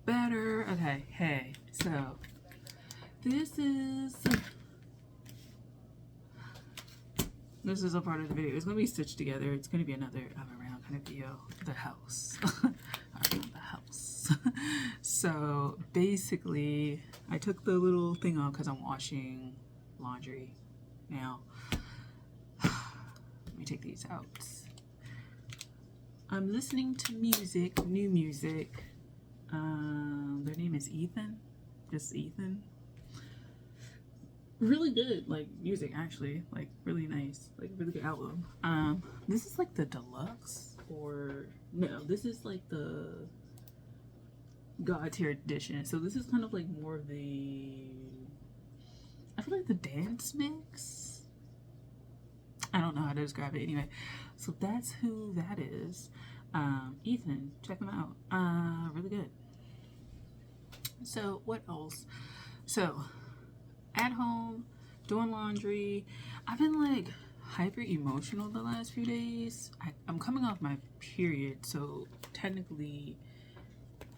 Better. Okay, hey, so this is a part of the video. It's gonna be stitched together. It's gonna be another around kind of video. The house. Around the house. So basically, I took the little thing off because I'm washing laundry now. Let me take these out. I'm listening to music, new music. Their name is Ethan. Just Ethan. Really good, like, music, actually. Like, really nice. Like, really good album. This is like the deluxe, or no, this is like the God tier edition. So this is kind of like more of the, I feel like the dance mix. I don't know how to describe it. Anyway, so that's who that is. Ethan, check them out. Really good. So what else? So at home, doing laundry. I've been like hyper emotional the last few days. I'm coming off my period, so technically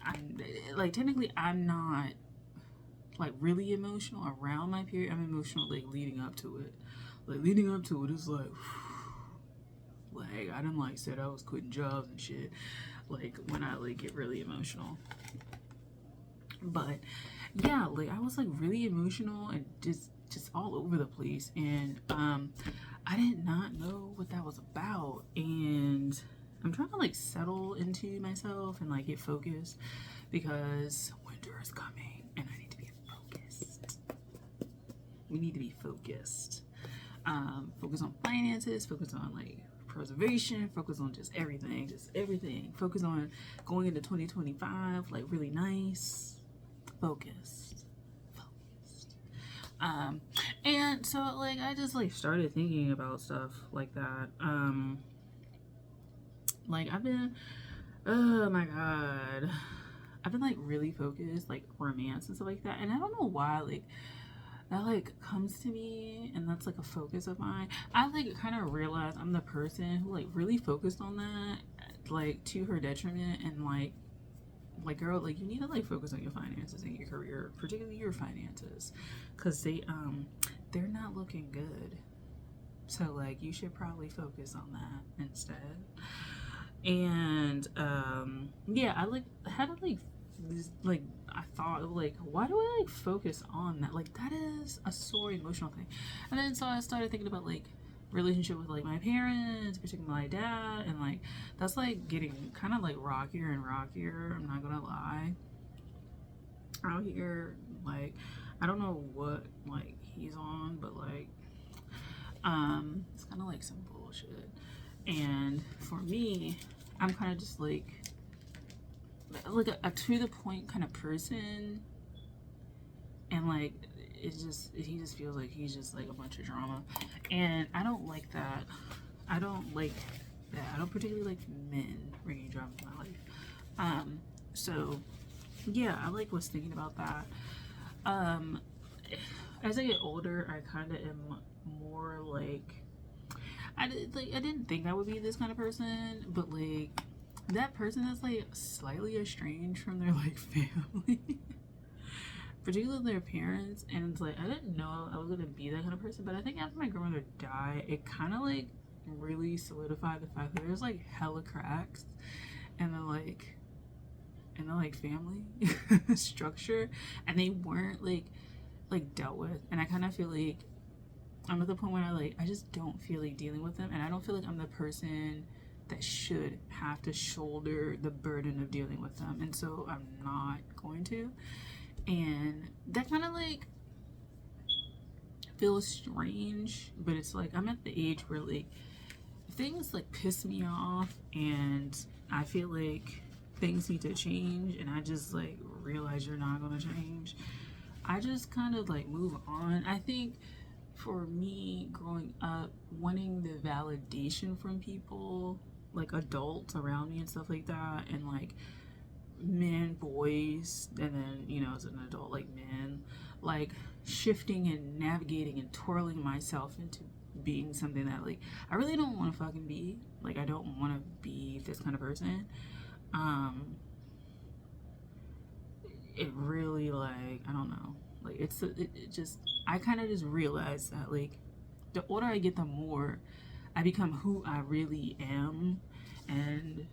I'm not like really emotional around my period. I'm emotional like leading up to it. Like leading up to it is like I done like said I was quitting jobs and shit. Like when I like get really emotional. But yeah, like I was like really emotional and just all over the place, and I did not know what that was about, and I'm trying to like settle into myself and like get focused because winter is coming and I need to be focused. We need to be focused. Focus on finances, focus on like preservation, focus on just everything. Focus on going into 2025 like really nice. Focused. And so like I just like started thinking about stuff like that. Like I've been, oh my god, I've been like really focused, like romance and stuff like that, and I don't know why like that like comes to me and that's like a focus of mine. I like kind of realize I'm the person who like really focused on that like to her detriment, and like girl, like you need to like focus on your finances and your career, particularly your finances, because they're not looking good. So like you should probably focus on that instead. And yeah, I like had to like this, like I thought like why do I like focus on that? Like that is a sore emotional thing. And then so I started thinking about like relationship with like my parents, particularly my dad, and like that's like getting kind of like rockier and rockier. I'm not gonna lie. Out here, like I don't know what like he's on, but like it's kind of like some bullshit. And for me, I'm kind of just like a to the point kind of person, and like he just feels like he's just like a bunch of drama, and I don't like that. I don't like that. I don't particularly like men bringing drama in my life. So yeah, I like was thinking about that. As I get older, I kind of am more like I didn't think I would be this kind of person, but like that person that's like slightly estranged from their like family, particularly their parents, and it's like I didn't know I was gonna be that kind of person, but I think after my grandmother died, it kind of like really solidified the fact that there's like hella cracks and then like family structure, and they weren't like dealt with, and I kind of feel like I'm at the point where I just don't feel like dealing with them, and I don't feel like I'm the person that should have to shoulder the burden of dealing with them, and so I'm not going to. And that kind of like feels strange, but it's like I'm at the age where like things like piss me off and I feel like things need to change, and I just like realize you're not gonna change, I just kind of like move on. I think for me growing up, wanting the validation from people, like adults around me and stuff like that, and like men, boys, and then as an adult, like men, like shifting and navigating and twirling myself into being something that like I really don't want to fucking be. Like I don't want to be this kind of person. it really, like, I don't know, like, it just, I kind of just realized that, like, the older I get, the more I become who I really am. And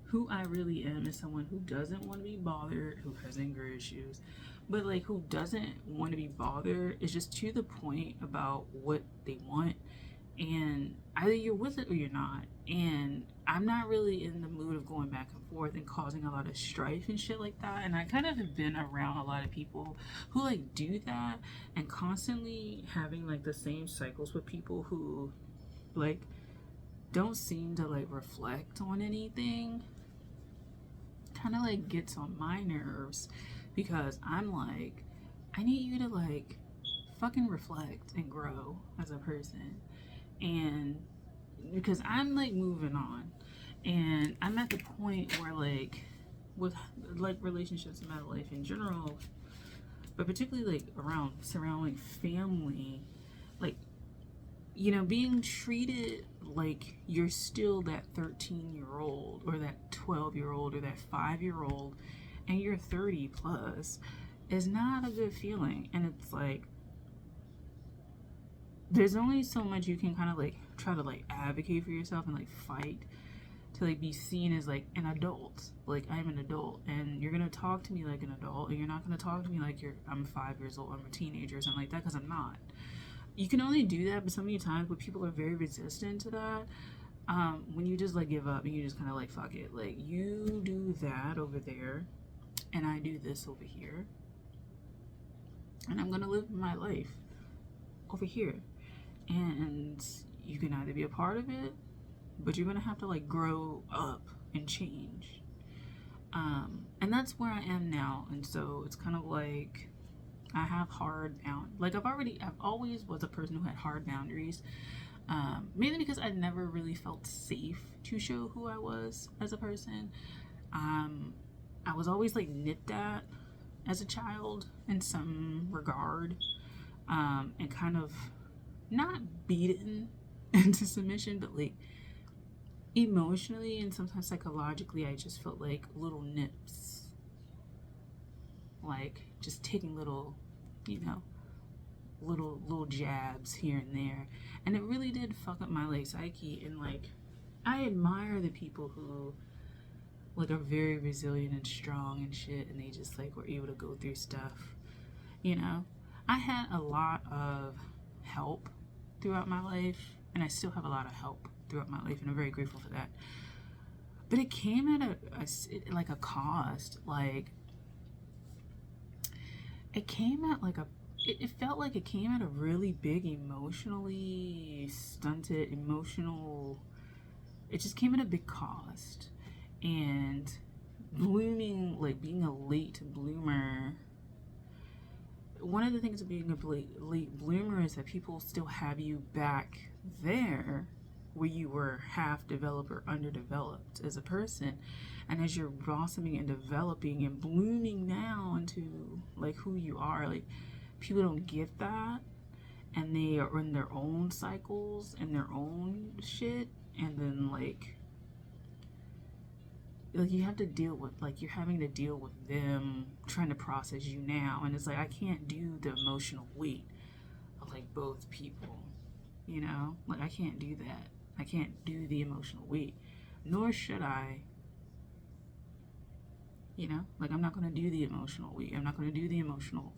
who I really am is someone who doesn't want to be bothered, who has anger issues, but like who doesn't want to be bothered is just to the point about what they want, and either you're with it or you're not. And I'm not really in the mood of going back and forth and causing a lot of strife and shit like that. And I kind of have been around a lot of people who like do that, and constantly having like the same cycles with people who like don't seem to like reflect on anything, kind of like gets on my nerves, because I'm like, I need you to like fucking reflect and grow as a person. And because I'm like moving on, and I'm at the point where like with like relationships in my life in general, but particularly like around surrounding family, like, you know, being treated like you're still that 13-year-old or that 12-year-old or that 5-year-old and you're 30 plus is not a good feeling. And it's like, there's only so much you can kind of like try to like advocate for yourself and like fight to like be seen as like an adult. Like, I'm an adult and you're gonna talk to me like an adult, and you're not gonna talk to me like I'm 5 years old, I'm a teenager or something like that, because I'm not. You can only do that, but so many times when people are very resistant to that, when you just like give up and you just kind of like fuck it, like you do that over there and I do this over here, and I'm gonna live my life over here, and you can either be a part of it, but you're gonna have to like grow up and change. And that's where I am now. And so it's kind of like I have I've always was a person who had hard boundaries, mainly because I never really felt safe to show who I was as a person. I was always like nipped at as a child in some regard, and kind of not beaten into submission, but like emotionally and sometimes psychologically, I just felt like little nips, like just taking little, you know, little jabs here and there, and it really did fuck up my like psyche. And like, I admire the people who like are very resilient and strong and shit, and they just like were able to go through stuff, you know. I had a lot of help throughout my life, and I still have a lot of help throughout my life, and I'm very grateful for that. But it came at a cost. Like, it came at like it felt like it came at a really big emotionally stunted emotional, it just came at a big cost. And blooming, like being a late bloomer, one of the things of being a late bloomer is that people still have you back there where you were half developed or underdeveloped as a person. And as you're blossoming and developing and blooming now into like who you are, like people don't get that, and they are in their own cycles and their own shit. And then like you have to deal with, like, you're having to deal with them trying to process you now, and it's like I can't do the emotional weight of like both people, you know. Like, I can't do that. I can't do the emotional weight, nor should I, you know. Like, I'm not going to do the emotional weight. I'm not going to do the emotional,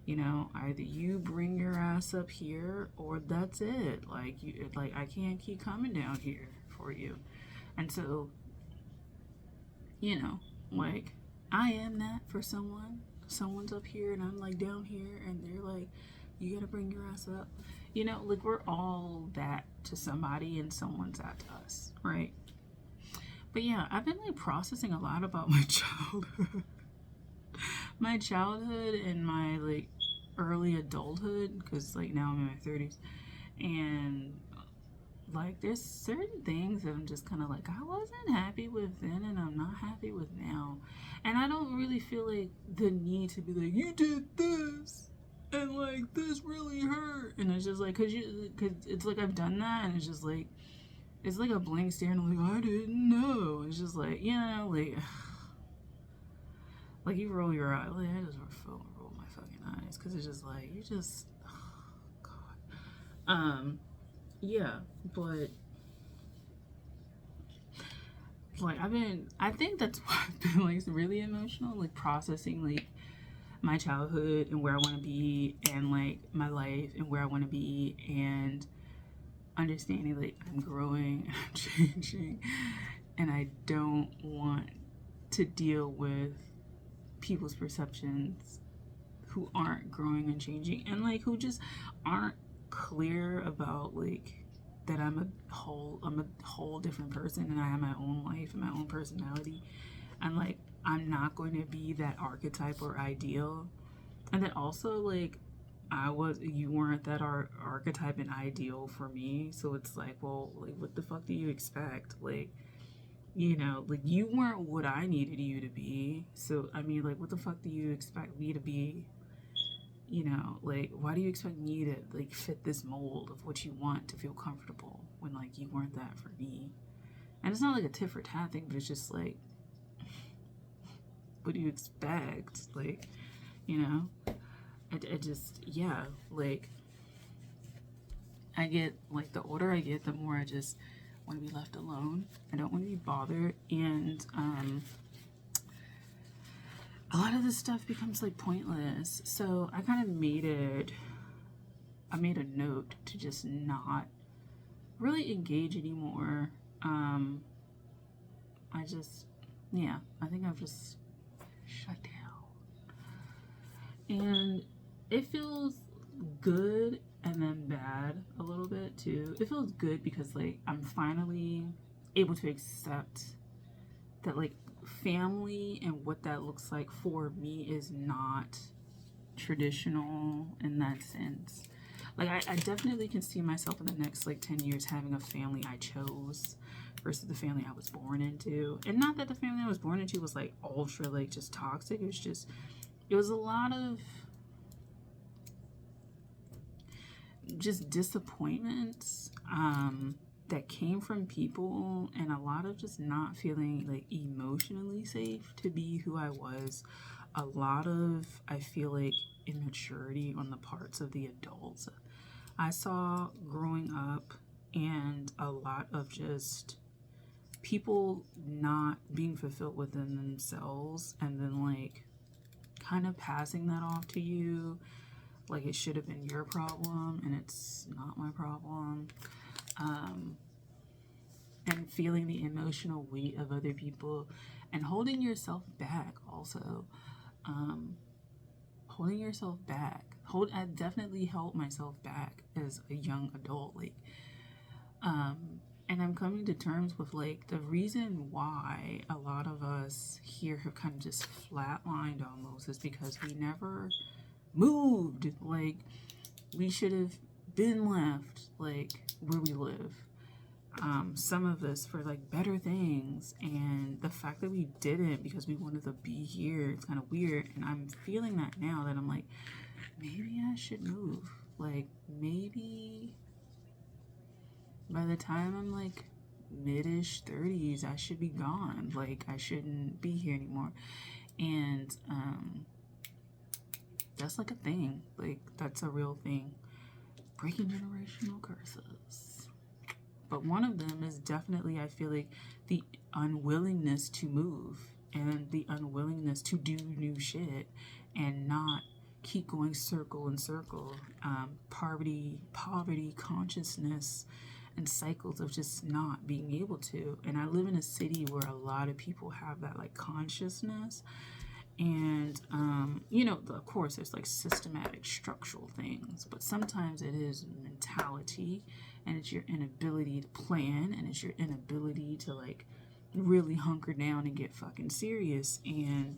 you know. Either you bring your ass up here or that's it. Like, I can't keep coming down here for you. And so, you know, like, I am that for someone. Someone's up here and I'm like down here, and they're like, you gotta bring your ass up. You know, like, we're all that to somebody, and someone's that to us, right? But yeah, I've been like processing a lot about my childhood. My childhood and my like early adulthood, because like now I'm in my 30s, and like there's certain things that I'm just kind of like, I wasn't happy with then and I'm not happy with now. And I don't really feel like the need to be like, you did this and like this really hurt. And it's just like, cause it's like I've done that, and it's just like, it's like a blank stare, and I'm like, I didn't know. It's just like, you know, like Like, you roll your eye. Like, I just roll my fucking eyes. Because it's just like, you just, oh, God. Yeah, but, like, I think that's why I've been, like, really emotional. Like, processing, like, my childhood and where I want to be, and, like, my life and where I want to be, and understanding, like, I'm growing and I'm changing, and I don't want to deal with people's perceptions who aren't growing and changing, and, like, who just aren't clear about, like, that I'm a whole different person, and I have my own life and my own personality, and, like, I'm not going to be that archetype or ideal. And then also, like, you weren't that archetype and ideal for me, so it's like, well, like, what the fuck do you expect? Like, you know, like, you weren't what I needed you to be, so, I mean, like, what the fuck do you expect me to be? You know, like, why do you expect me to, like, fit this mold of what you want to feel comfortable when, like, you weren't that for me? And it's not like a tit for tat thing, but it's just like, what do you expect? Like, you know, I just, yeah, like, I get, like, the older I get, the more I just want to be left alone. I don't want to be bothered, and a lot of this stuff becomes, like, pointless. So I kind of made a note to just not really engage anymore. I just, yeah, I think I've just shut down, and it feels good and then bad a little bit too. It feels good because, like, I'm finally able to accept that, like, family and what that looks like for me is not traditional in that sense. Like, I definitely can see myself in the next, like, 10 years having a family I chose versus the family I was born into. And not that the family I was born into was, like, ultra, like, just toxic. It was a lot of just disappointments that came from people, and a lot of just not feeling, like, emotionally safe to be who I was. A lot of, I feel like, immaturity on the parts of the adults I saw growing up, and a lot of just people not being fulfilled within themselves, and then, like, kind of passing that off to you like it should have been your problem, and it's not my problem. And feeling the emotional weight of other people, and holding yourself back also. Holding yourself back. I definitely held myself back as a young adult, like, and I'm coming to terms with, like, the reason why a lot of us here have kind of just flatlined almost is because we never moved. Like, we should have been left, like, where we live. Some of us for, like, better things, and the fact that we didn't because we wanted to be here, it's kind of weird. And I'm feeling that now, that I'm like, maybe I should move. Like, maybe by the time I'm, like, mid-ish 30s, I should be gone. Like, I shouldn't be here anymore. And that's, like, a thing. Like, that's a real thing. Breaking generational curses. But one of them is definitely, I feel like, the unwillingness to move, and the unwillingness to do new shit, and not keep going circle in circle. Poverty consciousness, and cycles of just not being able to. And I live in a city where a lot of people have that, like, consciousness. And, you know, of course, there's, like, systematic structural things, but sometimes it is mentality, and it's your inability to plan, and it's your inability to, like, really hunker down and get fucking serious. And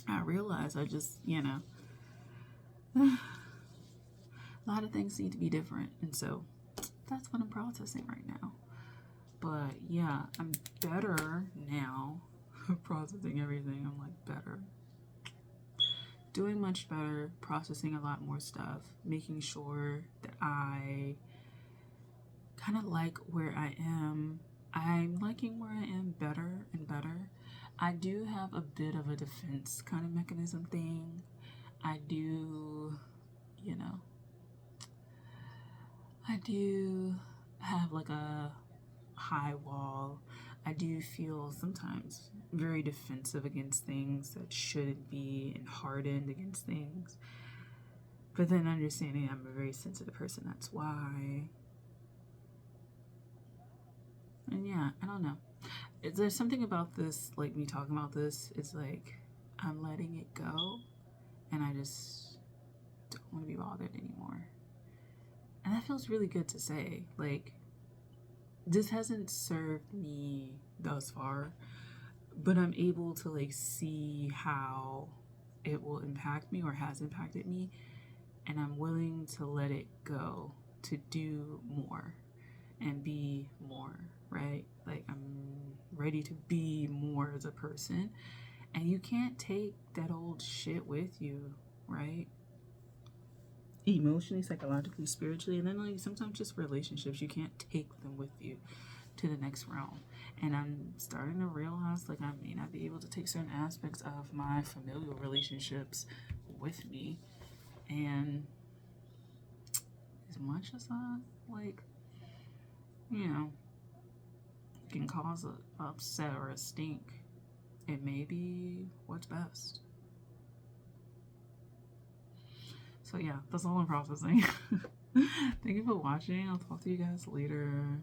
I realize I just, you know, a lot of things need to be different. And so that's what I'm processing right now. But yeah, I'm better now. Processing everything, I'm, like, better. Doing much better, processing a lot more stuff, making sure that I kind of like where I am. I'm liking where I am better and better. I do have a bit of a defense kind of mechanism thing. I do, you know, I do have like a high wall. I do feel sometimes very defensive against things that shouldn't be and hardened against things. But then understanding I'm a very sensitive person, that's why. And yeah, I don't know. There's something about this, like me talking about this, it's like I'm letting it go and I just don't want to be bothered anymore. And that feels really good to say. Like, this hasn't served me thus far, but I'm able to like see how it will impact me or has impacted me, and I'm willing to let it go to do more and be more, right? Like, I'm ready to be more as a person, and you can't take that old shit with you, right? Emotionally, psychologically, spiritually, and then like sometimes just relationships, you can't take them with you to the next realm. And I'm starting to realize like I may not be able to take certain aspects of my familial relationships with me. And as much as I like, you know, can cause an upset or a stink, it may be what's best. So yeah, that's all I'm processing. Thank you for watching. I'll talk to you guys later.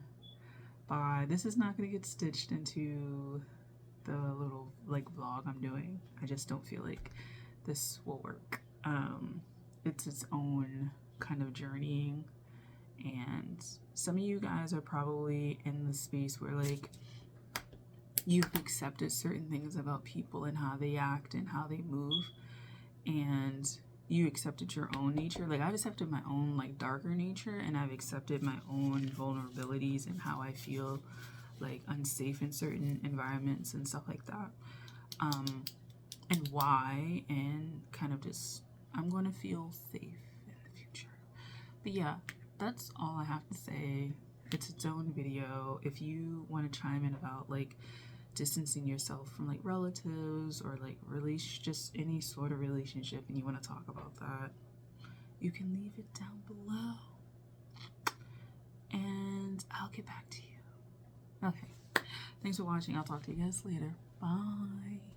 Bye. This is not gonna get stitched into the little like vlog I'm doing. I just don't feel like this will work. It's its own kind of journeying, and some of you guys are probably in the space where like you've accepted certain things about people and how they act and how they move, and you accepted your own nature. Like, I've accepted my own like darker nature, and I've accepted my own vulnerabilities and how I feel like unsafe in certain environments and stuff like that, and why, and kind of just I'm going to feel safe in the future. But yeah, that's all I have to say. It's its own video. If you want to chime in about like distancing yourself from like relatives or like just any sort of relationship, and you want to talk about that, you can leave it down below and I'll get back to you. Okay, thanks for watching. I'll talk to you guys later. Bye.